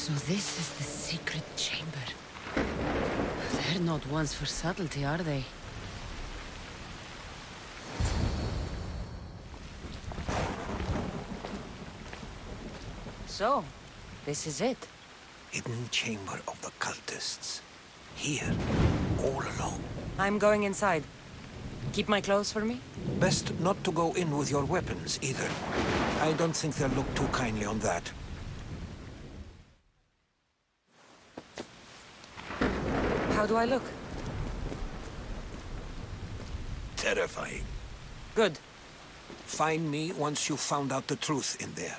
So this is the secret chamber. They're not ones for subtlety, are they? So, this is it. Hidden chamber of the cultists. Here, all alone. I'm going inside. Keep my clothes for me? Best not to go in with your weapons, either. I don't think they'll look too kindly on that. How do I look? Terrifying. Good. Find me once you've found out the truth in there.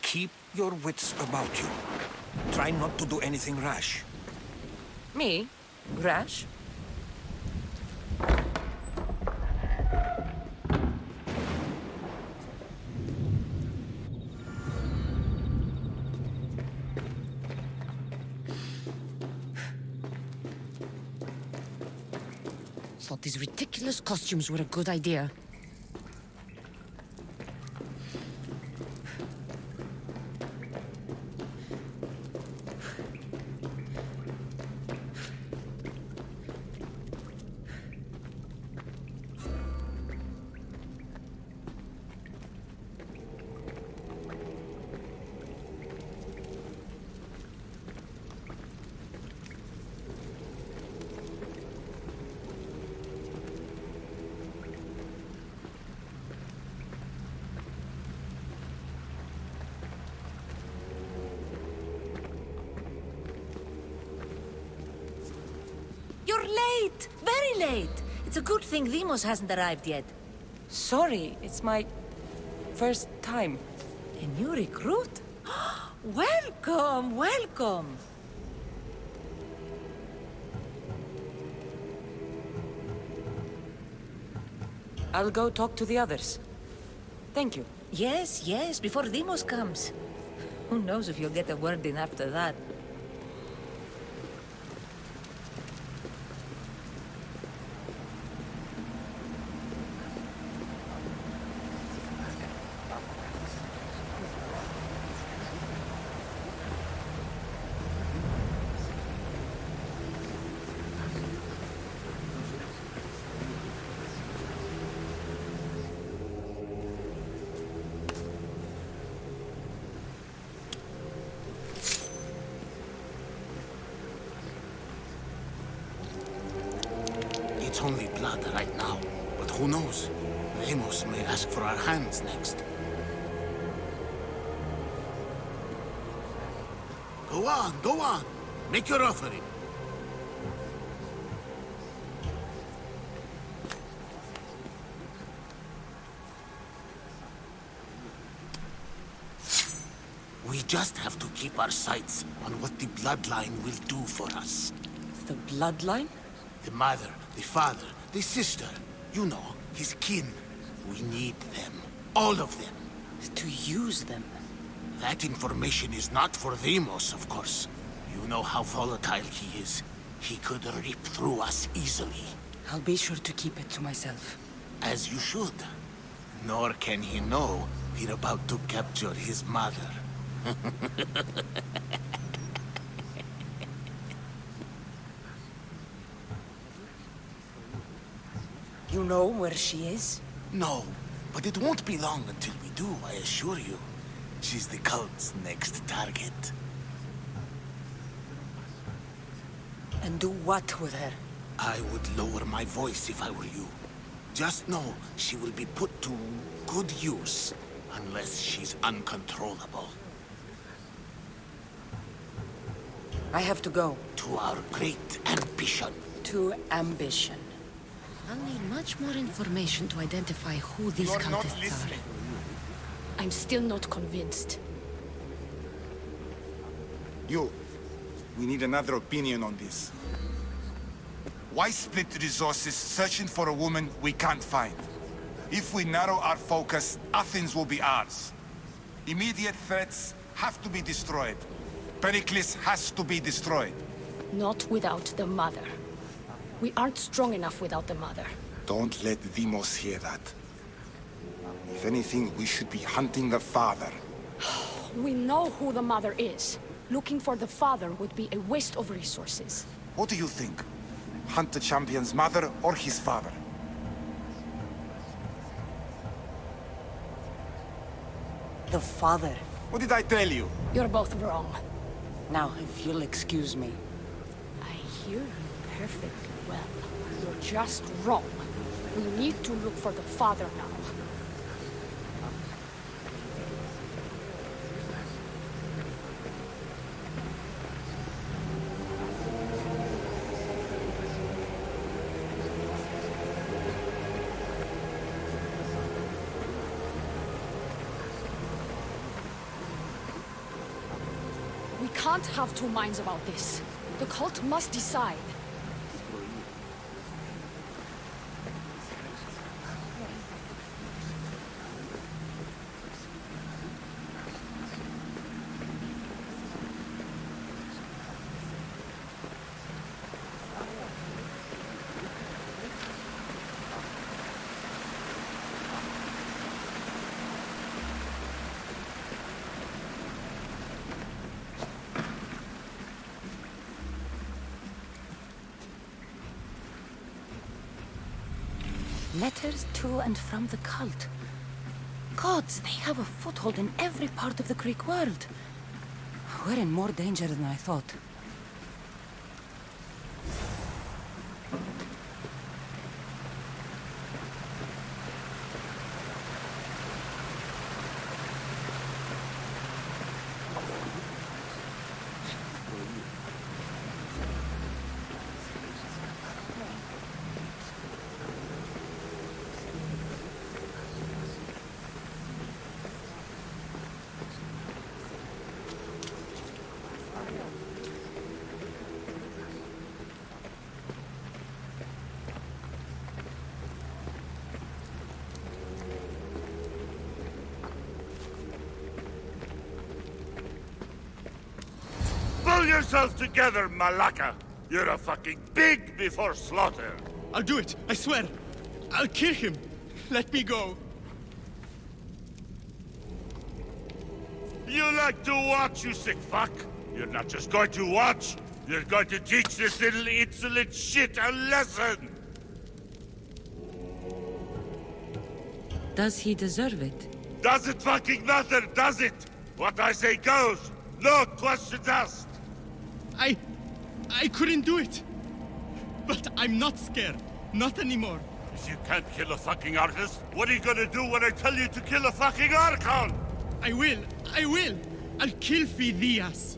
Keep your wits about you. Try not to do anything rash. Me? Rash? Thought these ridiculous costumes were a good idea. You're late! Very late! It's a good thing Demos hasn't arrived yet. Sorry, it's my first time. A new recruit? Welcome, welcome! I'll go talk to the others. Thank you. Yes, yes, before Demos comes. Who knows if you'll get a word in after that. It's only blood right now, but who knows? Ramos may ask for our hands next. Go on, go on. Make your offering. We just have to keep our sights on what the bloodline will do for us. The bloodline? The mother, the father, the sister. You know, his kin. We need them. All of them. To use them. That information is not for Demos, of course. You know how volatile he is. He could rip through us easily. I'll be sure to keep it to myself. As you should. Nor can he know we're about to capture his mother. You know where she is? No, but it won't be long until we do, I assure you. She's the cult's next target. And do what with her? I would lower my voice if I were you. Just know she will be put to good use, unless she's uncontrollable. I have to go. To our great ambition. To ambition. I'll need much more information to identify who these cultists are. I'm still not convinced. We need another opinion on this. Why split resources searching for a woman we can't find? If we narrow our focus, Athens will be ours. Immediate threats have to be destroyed. Pericles has to be destroyed. Not without the mother. We aren't strong enough without the mother. Don't let Demos hear that. If anything, we should be hunting the father. We know who the mother is. Looking for the father would be a waste of resources. What do you think? Hunt the champion's mother or his father? The father. What did I tell you? You're both wrong. Now, if you'll excuse me. I hear you perfectly well. You're just wrong. We need to look for the father now. We can't have two minds about this. The cult must decide. Letters to and from the cult. Gods, they have a foothold in every part of the Greek world. We're in more danger than I thought. Pull yourself together, Malaka! You're a fucking pig before slaughter! I'll do it, I swear. I'll kill him. Let me go. You like to watch, you sick fuck? You're not just going to watch, you're going to teach this little insolent shit a lesson! Does he deserve it? Does it fucking matter, does it? What I say goes, no questions asked! I couldn't do it. But I'm not scared. Not anymore. If you can't kill a fucking artist, what are you gonna do when I tell you to kill a fucking Archon? I will. I'll kill Phidias.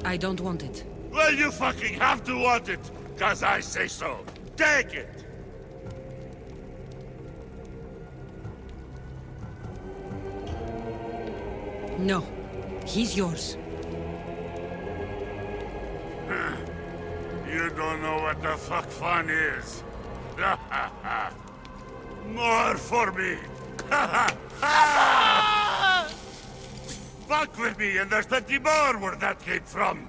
I don't want it. Well, you fucking have to want it, 'cause I say so. Take it! No. He's yours. You don't know what the fuck fun is. More for me. Fuck with me, and there's plenty more where that came from.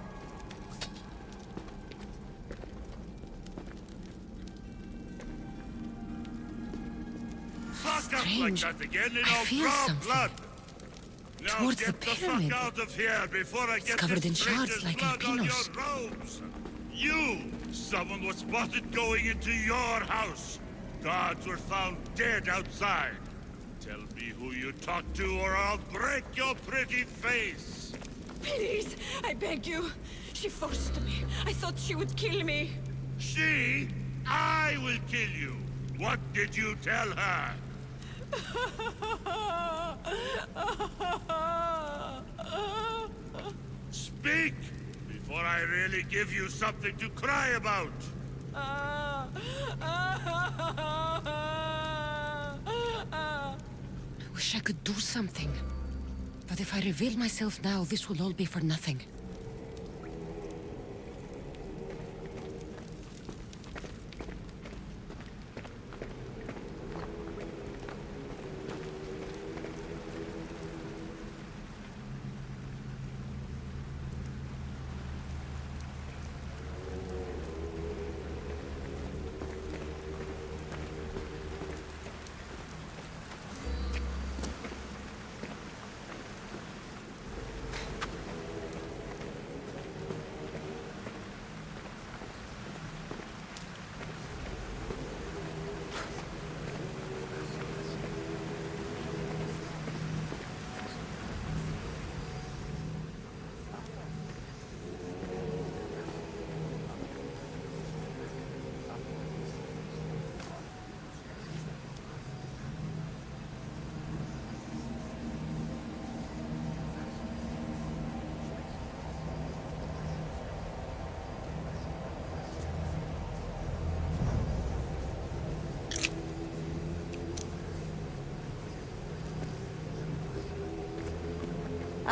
Fuck up like Strange. that again, and I I'll feel draw something. blood. Now Towards get the fuck pyramid. out of here before I It's get covered this in shards stranger's like blood on albinos. your robes. You! Someone was spotted going into your house. Guards were found dead outside. Tell me who you talked to or I'll break your pretty face. Please, I beg you. She forced me. I thought she would kill me. She? I will kill you. What did you tell her? Speak! Before I really give you something to cry about. Wish I could do something. But if I reveal myself now, this will all be for nothing.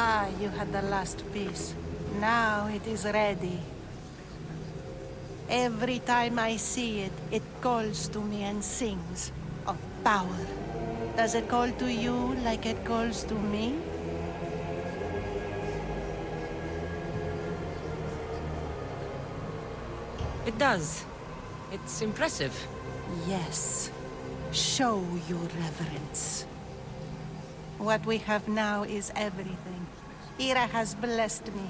Ah, you had the last piece. Now it is ready. Every time I see it, it calls to me and sings of power. Does it call to you like it calls to me? It does. It's impressive. Yes. Show your reverence. What we have now is everything. Ira has blessed me.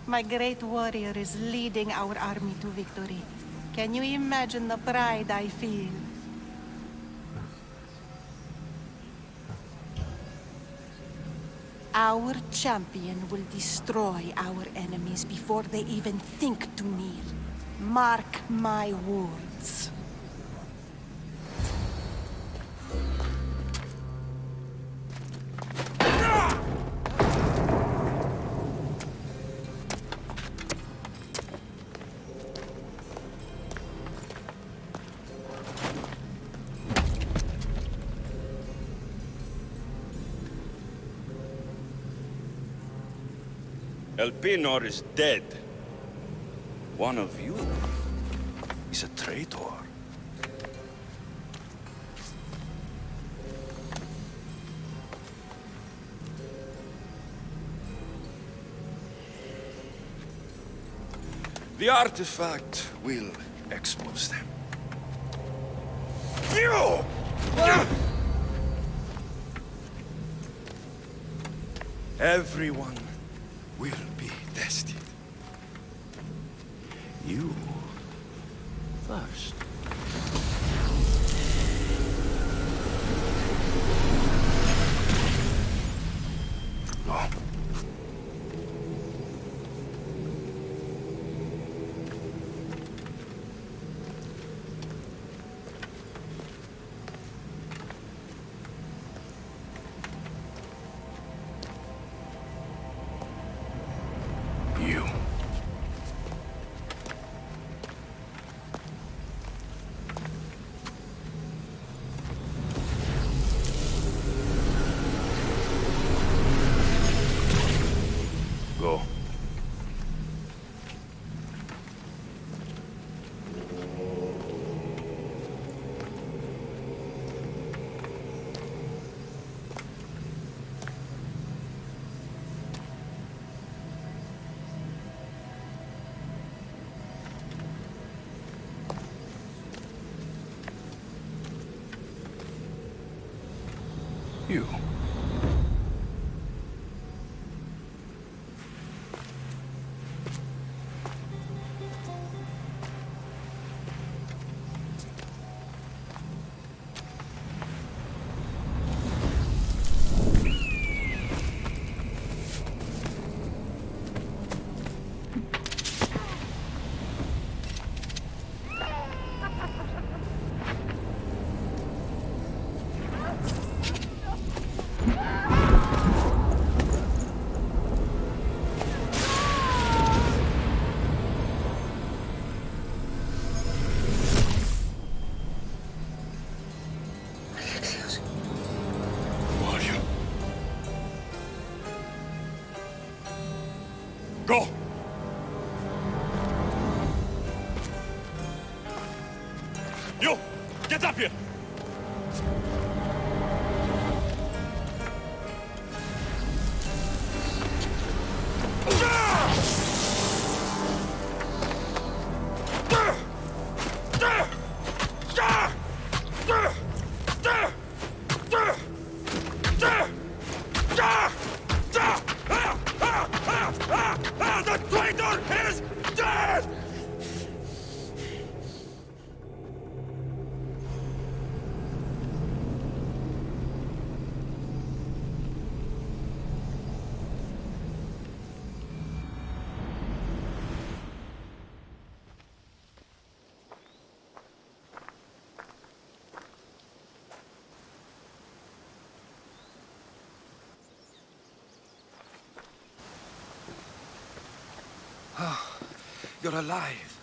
My great warrior is leading our army to victory. Can you imagine the pride I feel? Our champion will destroy our enemies before they even think to kneel. Mark my words. Elpinor is dead. One of you is a traitor. The artifact will expose them. You! Everyone will be tested. You first. Go. You. Go. You. Warrior. Go! You! Get up here! The traitor is dead! You're alive.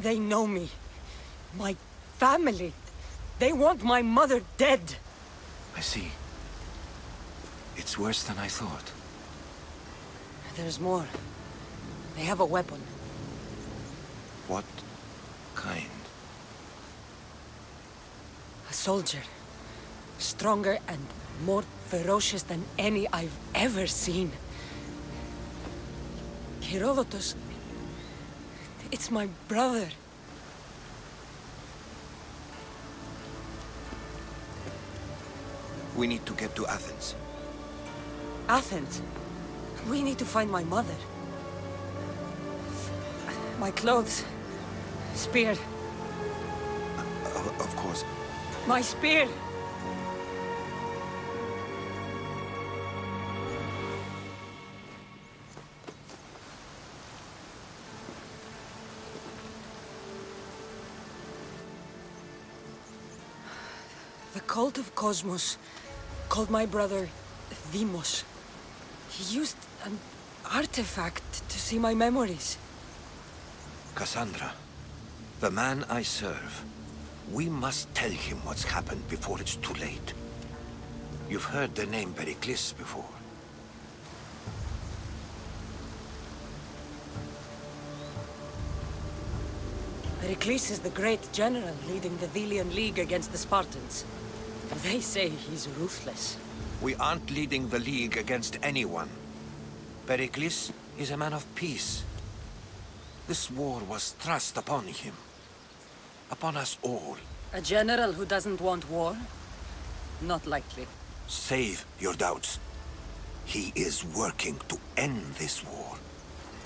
They know me. My family. They want my mother dead. I see. It's worse than I thought. There's more. They have a weapon. What kind? A soldier. Stronger and more ferocious than any I've ever seen. Herodotus. It's my brother. We need to get to Athens. Athens? We need to find my mother. My clothes. Spear. Of course. My spear! The cult of Kosmos called my brother Deimos. He used an artifact to see my memories. Cassandra, the man I serve. We must tell him what's happened before it's too late. You've heard the name Pericles before. Pericles is the great general leading the Delian League against the Spartans. They say he's ruthless. We aren't leading the League against anyone. Pericles is a man of peace. This war was thrust upon him. Upon us all. A general who doesn't want war? Not likely. Save your doubts. He is working to end this war.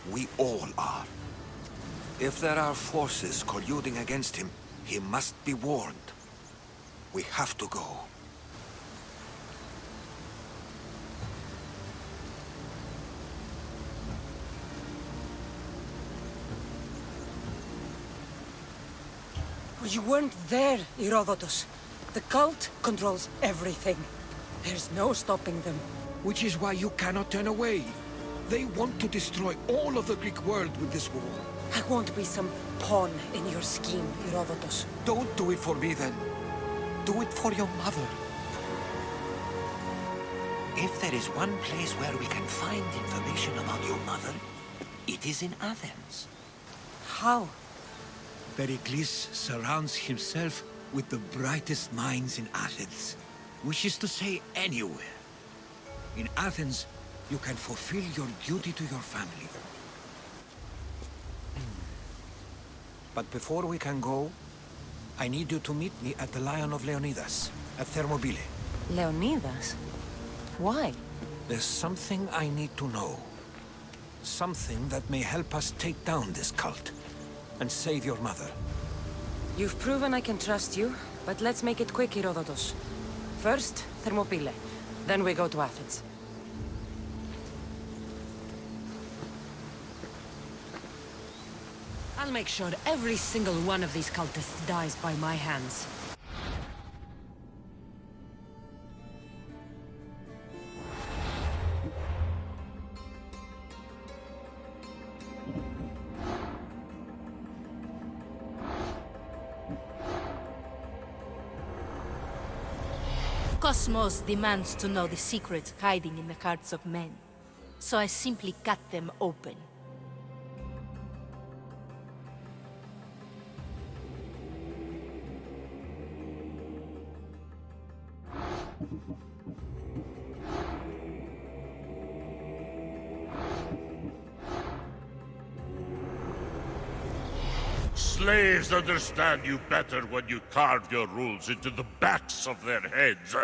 We all are. If there are forces colluding against him, he must be warned. We have to go. You weren't there, Herodotus. The cult controls everything. There's no stopping them. Which is why you cannot turn away. They want to destroy all of the Greek world with this war. I won't be some pawn in your scheme, Herodotus. Don't do it for me, then. Do it for your mother. If there is one place where we can find information about your mother, it is in Athens. How? Pericles surrounds himself with the brightest minds in Athens. Which is to say, anywhere. In Athens, you can fulfill your duty to your family. But before we can go, I need you to meet me at the Lion of Leonidas, at Thermopylae. Leonidas? Why? There's something I need to know. Something that may help us take down this cult and save your mother. You've proven I can trust you, but let's make it quick, Herodotus. First, Thermopylae. Then we go to Athens. I'll make sure every single one of these cultists dies by my hands. Kosmos demands to know the secrets hiding in the hearts of men. So I simply cut them open. Slaves understand you better when you carve your rules into the backs of their heads.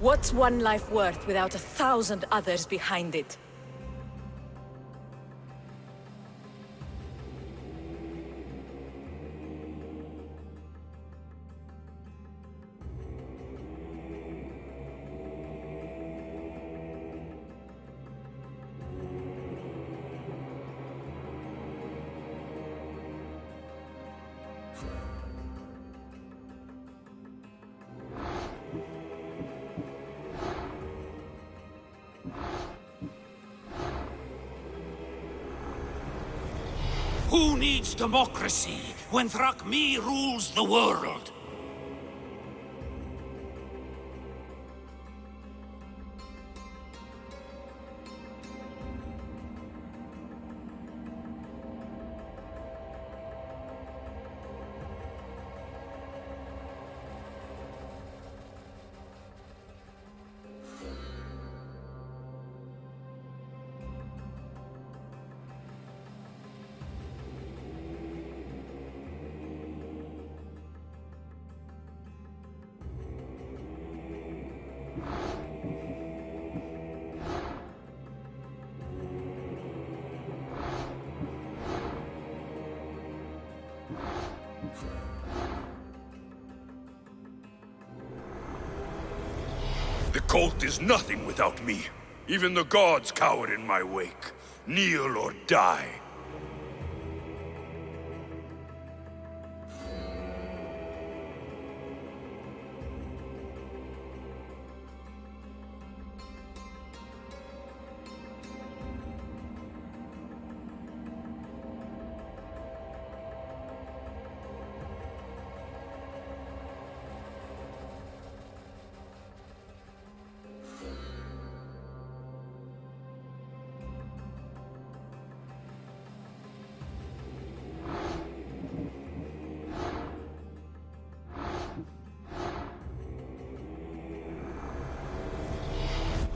What's one life worth without 1,000 others behind it? Who needs democracy when Thrakmi rules the world? The cult is nothing without me. Even the gods cower in my wake. Kneel or die.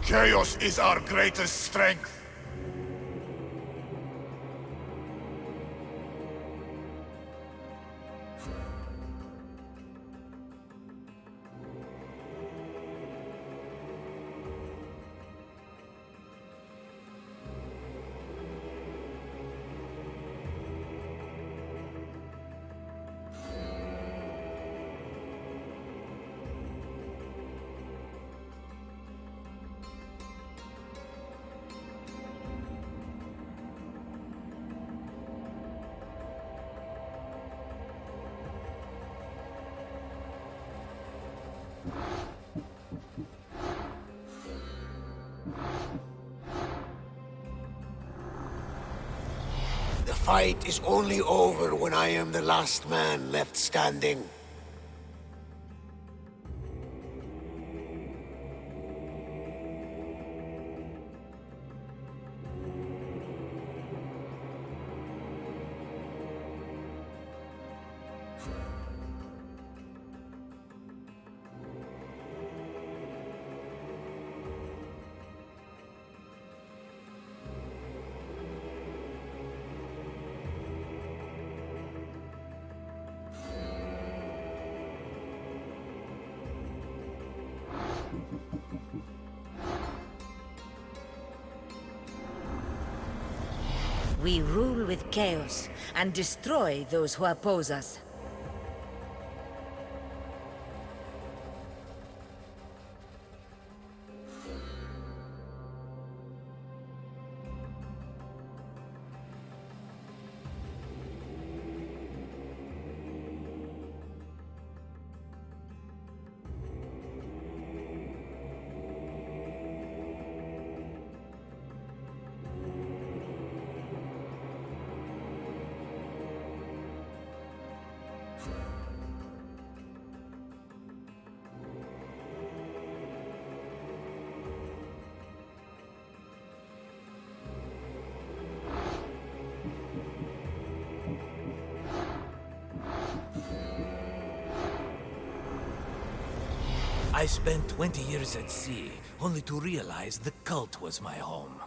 Chaos is our greatest strength. The fight is only over when I am the last man left standing. We rule with chaos and destroy those who oppose us. I spent 20 years at sea, only to realize the cult was my home.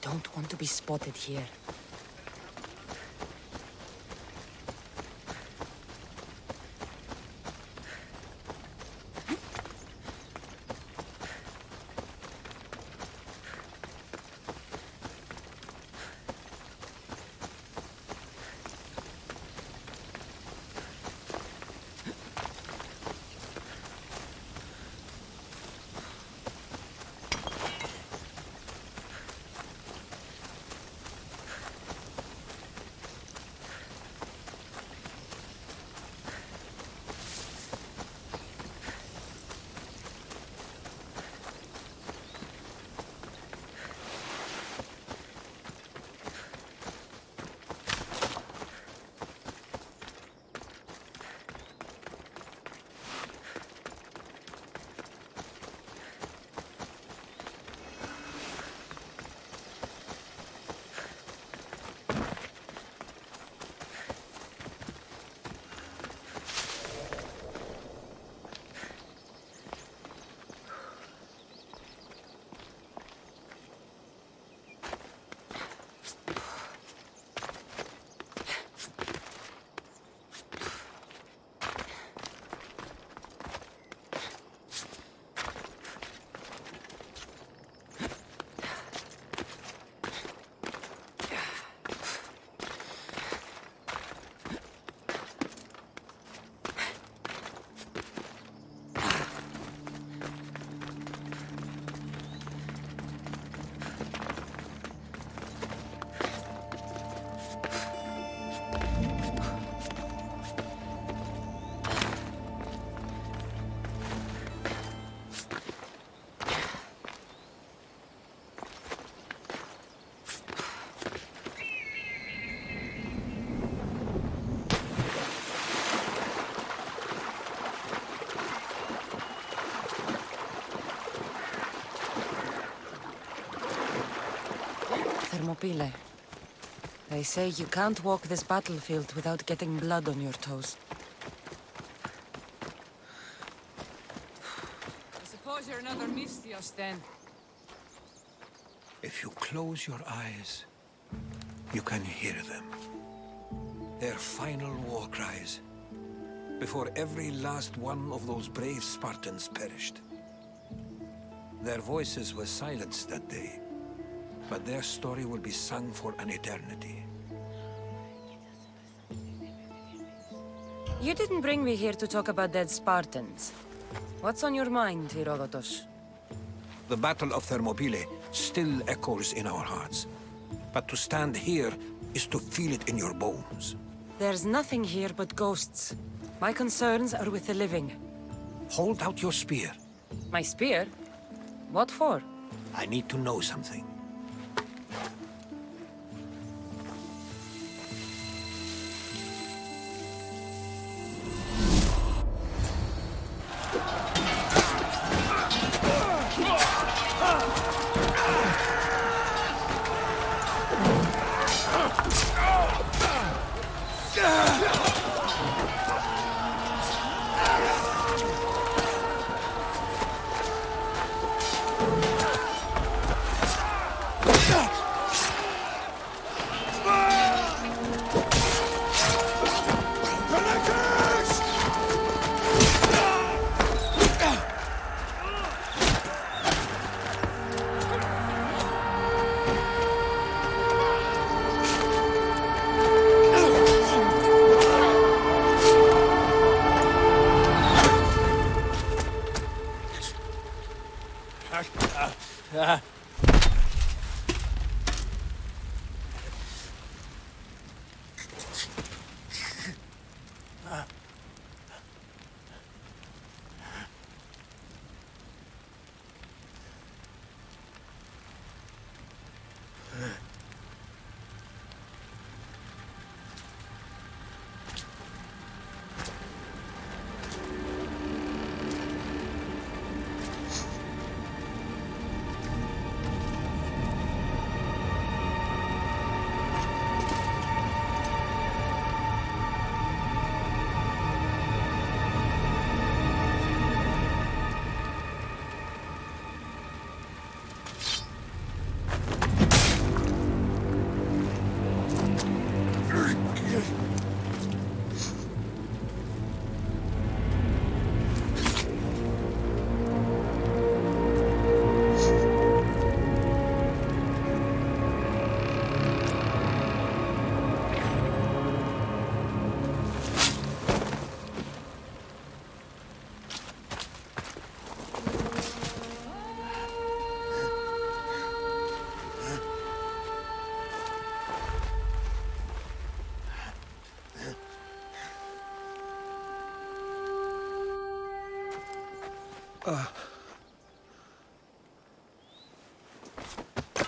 don't want to be spotted here. Thermopylae. They say you can't walk this battlefield without getting blood on your toes. I suppose you're another Mystios, then. If you close your eyes, you can hear them. Their final war cries, before every last one of those brave Spartans perished. Their voices were silenced that day, but their story will be sung for an eternity. You didn't bring me here to talk about dead Spartans. What's on your mind, Herodotus? The Battle of Thermopylae still echoes in our hearts. But to stand here is to feel it in your bones. There's nothing here but ghosts. My concerns are with the living. Hold out your spear. My spear? What for? I need to know something.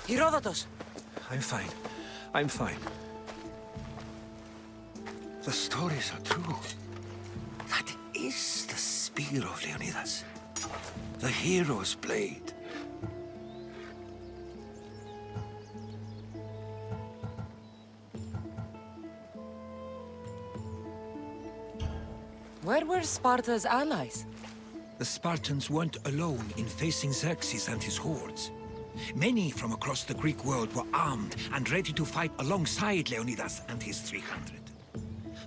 Herodotus! I'm fine. I'm fine. The stories are true. That is the spear of Leonidas. The hero's blade. Where were Sparta's allies? The Spartans weren't alone in facing Xerxes and his hordes. Many from across the Greek world were armed and ready to fight alongside Leonidas and his 300.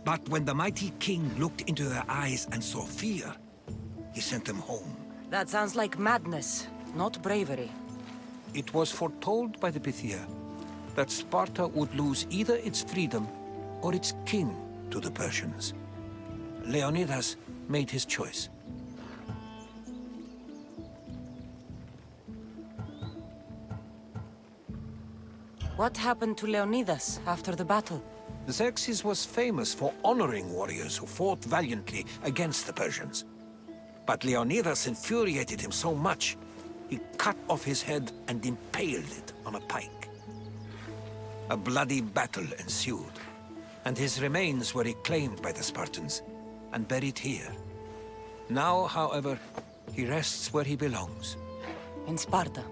But when the mighty king looked into their eyes and saw fear, he sent them home. That sounds like madness, not bravery. It was foretold by the Pythia that Sparta would lose either its freedom or its king to the Persians. Leonidas made his choice. What happened to Leonidas after the battle? Xerxes was famous for honoring warriors who fought valiantly against the Persians. But Leonidas infuriated him so much, he cut off his head and impaled it on a pike. A bloody battle ensued, and his remains were reclaimed by the Spartans and buried here. Now, however, he rests where he belongs. In Sparta.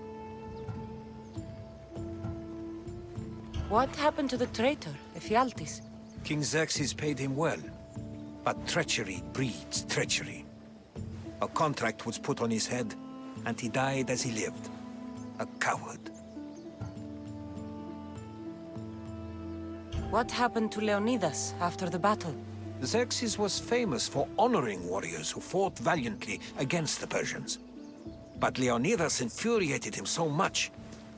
What happened to the traitor, Ephialtes? King Xerxes paid him well, but treachery breeds treachery. A contract was put on his head, and he died as he lived. A coward. What happened to Leonidas after the battle? Xerxes was famous for honoring warriors who fought valiantly against the Persians. But Leonidas infuriated him so much,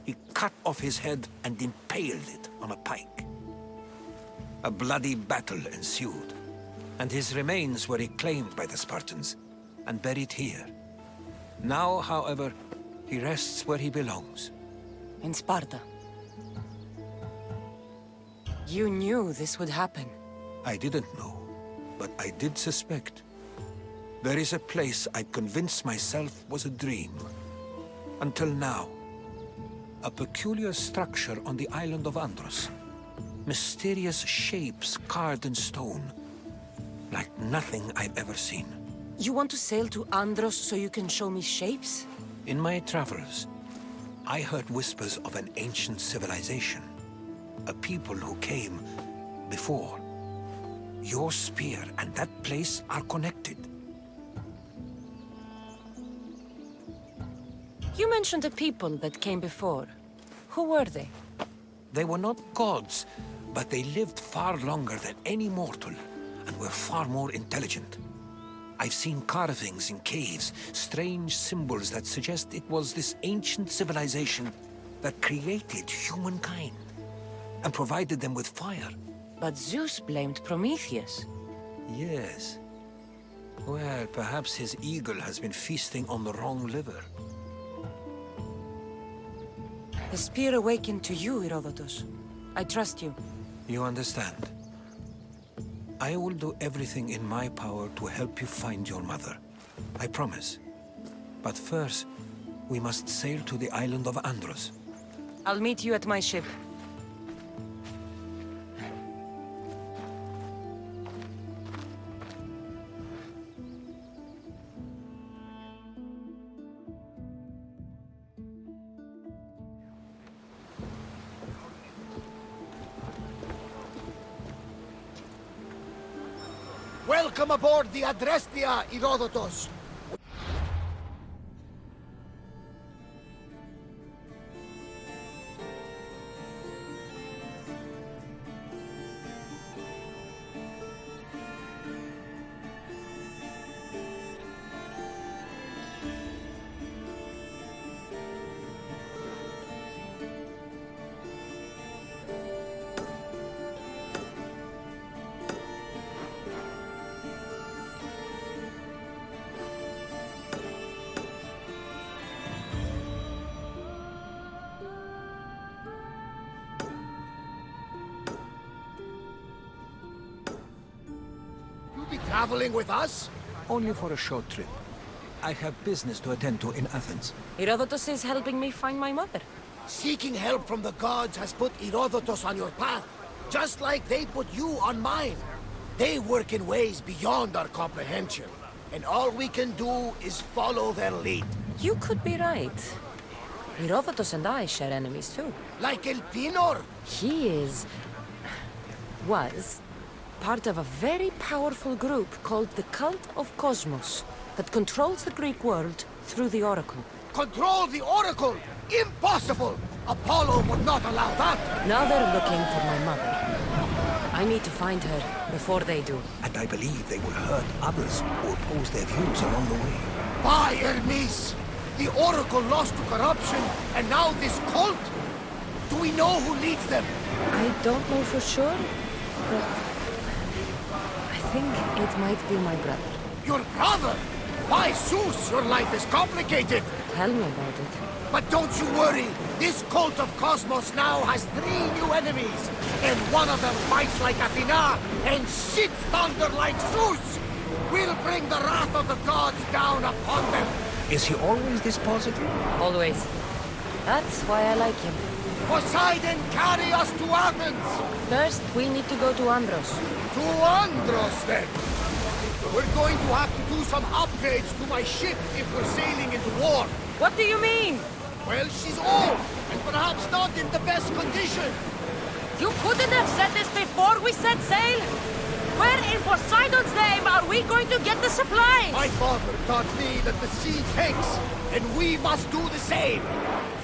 he cut off his head and impaled it on a pike. A bloody battle ensued, and his remains were reclaimed by the Spartans and buried here. Now, however, he rests where he belongs. In Sparta. You knew this would happen. I didn't know, but I did suspect. There is a place I'd convinced myself was a dream. Until now. A peculiar structure on the island of Andros. Mysterious shapes carved in stone. Like nothing I've ever seen. You want to sail to Andros so you can show me shapes? In my travels, I heard whispers of an ancient civilization. A people who came before. Your spear and that place are connected. You mentioned a people that came before. Who were they? They were not gods, but they lived far longer than any mortal, and were far more intelligent. I've seen carvings in caves, strange symbols that suggest it was this ancient civilization that created humankind, and provided them with fire. But Zeus blamed Prometheus. Yes. Well, perhaps his eagle has been feasting on the wrong liver. The spear awakened to you, Herodotus. I trust you. You understand. I will do everything in my power to help you find your mother. I promise. But first, we must sail to the island of Andros. I'll meet you at my ship. Welcome aboard the Adrestia, Herodotus! Traveling with us? Only for a short trip. I have business to attend to in Athens. Herodotus is helping me find my mother. Seeking help from the gods has put Herodotus on your path, just like they put you on mine. They work in ways beyond our comprehension, and all we can do is follow their lead. You could be right. Herodotus and I share enemies too. Like El Pinor? He was part of a very powerful group called the Cult of Kosmos that controls the Greek world through the Oracle. Control the Oracle? Impossible! Apollo would not allow that! Now they're looking for my mother. I need to find her before they do. And I believe they will hurt others who oppose their views along the way. By Hermes! The Oracle lost to corruption, and now this cult? Do we know who leads them? I don't know for sure, but I think it might be my brother. Your brother? Why, Zeus, your life is complicated. Tell me about it. But don't you worry. This cult of Kosmos now has 3 new enemies. And one of them fights like Athena and shits thunder like Zeus. We'll bring the wrath of the gods down upon them. Is he always this positive? Always. That's why I like him. Poseidon, carry us to Athens! First, we need to go to Andros. To Andros, then? We're going to have to do some upgrades to my ship if we're sailing into war. What do you mean? Well, she's old, and perhaps not in the best condition. You couldn't have said this before we set sail? Where in Poseidon's name are we going to get the supplies? My father taught me that the sea takes, and we must do the same.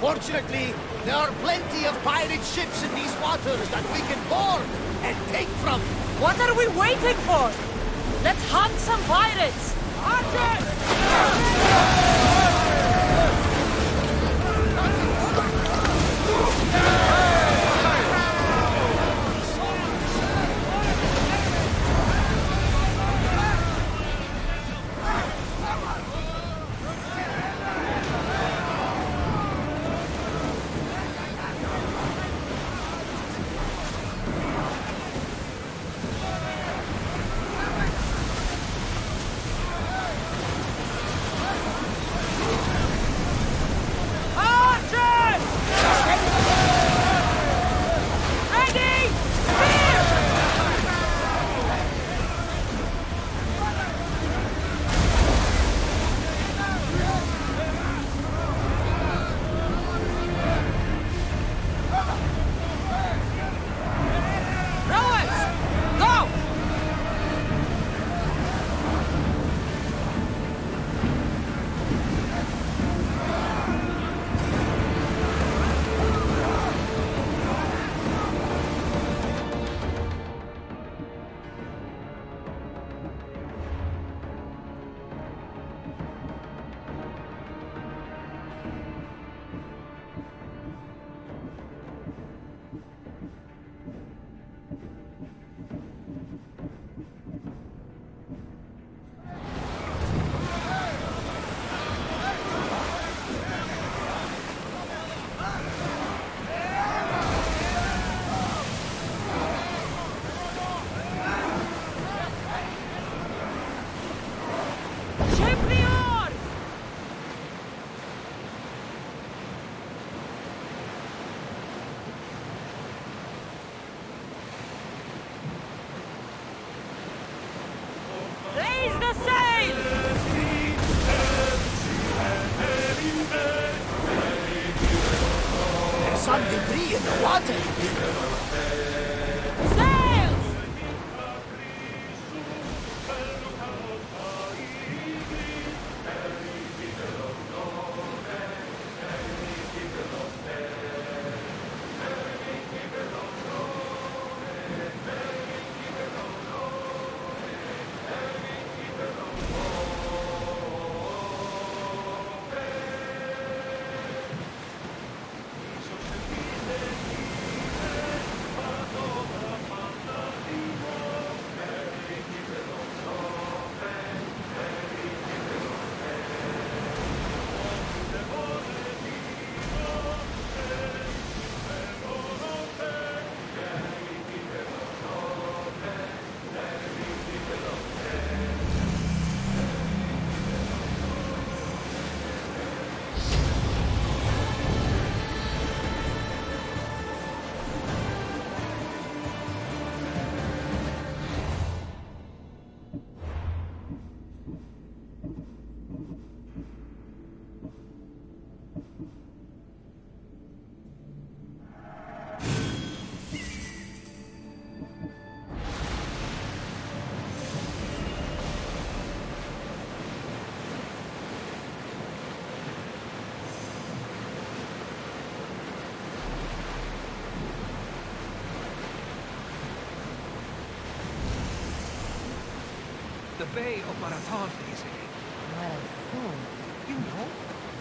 Fortunately, there are plenty of pirate ships in these waters that we can board and take from. What are we waiting for? Let's hunt some pirates! Some debris in the water. The Bay of Marathon, basically. Marathon? You know,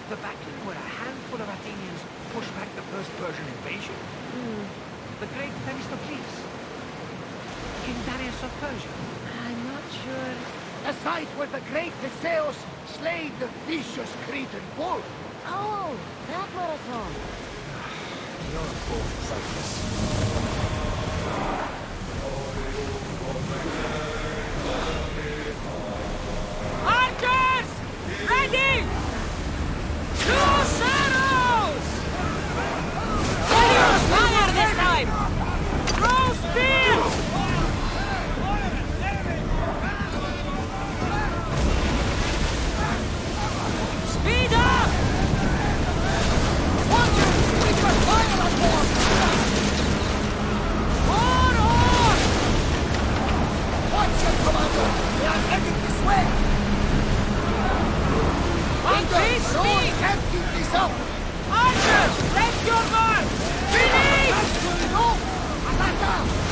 the battle where a handful of Athenians pushed back the first Persian invasion. The great Themistocles. King Darius of Persia. I'm not sure. The site where the great Theseus slayed the vicious Cretan bull. Oh, that marathon. You're both Cyprus. Archers! Ready! Two arrows! Fire this time! Throw spears! Speed up! Watch it! We can fire on board! More on! Watch it, Commander! We are heading this way! Increase No one speed! can keep this up! Archers! Rest your mark! Finish! No! Attack!